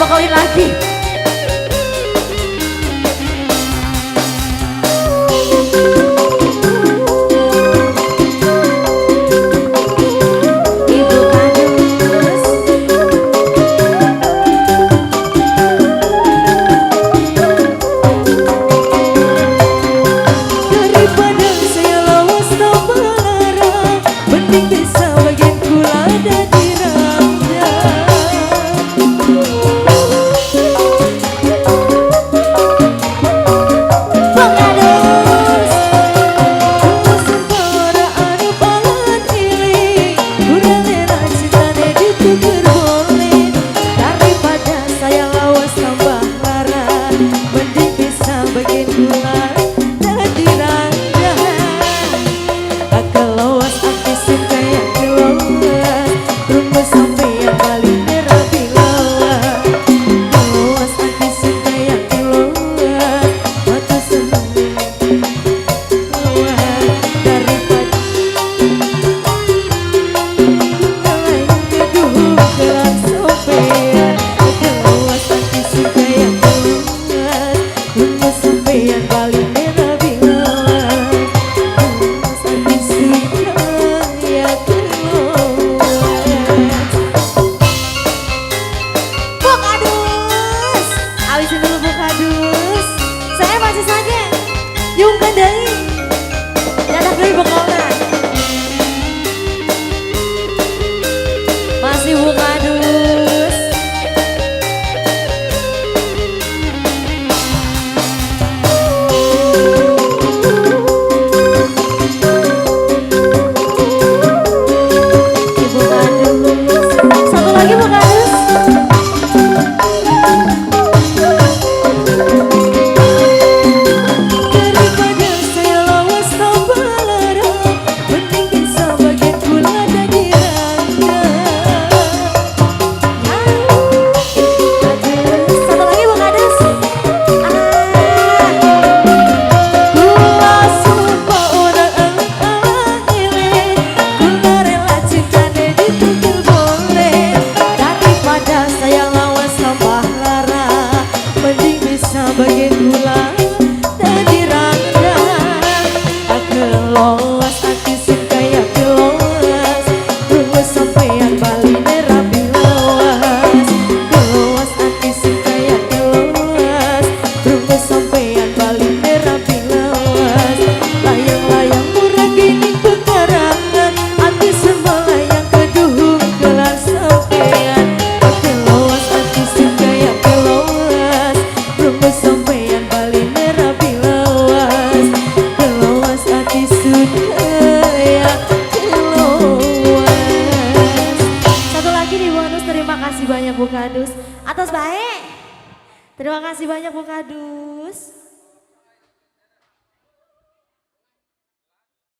Kawin lagi. Daripada saya lawas tanpa larang, mending bisa bagian kula dan yung kadali dadak dari Bekolan masih buka dus buka dus satu lagi buka dus. Bagian gula dan dirangga kelolas hati kayak kelolas rumus sampean bali rapi lawas kelolas hati kayak kelolas rumus sampean bali rapi lawas layang-layang murah gini pekarangan hati sembalayang keduh gelas sampean kelolas hati kayak kelolas rumus sampean bali rapi lawas kelolas hati kayak kelolas. Satu lagi nih bonus, terima kasih banyak Bu Kadus atas baik. Terima kasih banyak Bu Kadus.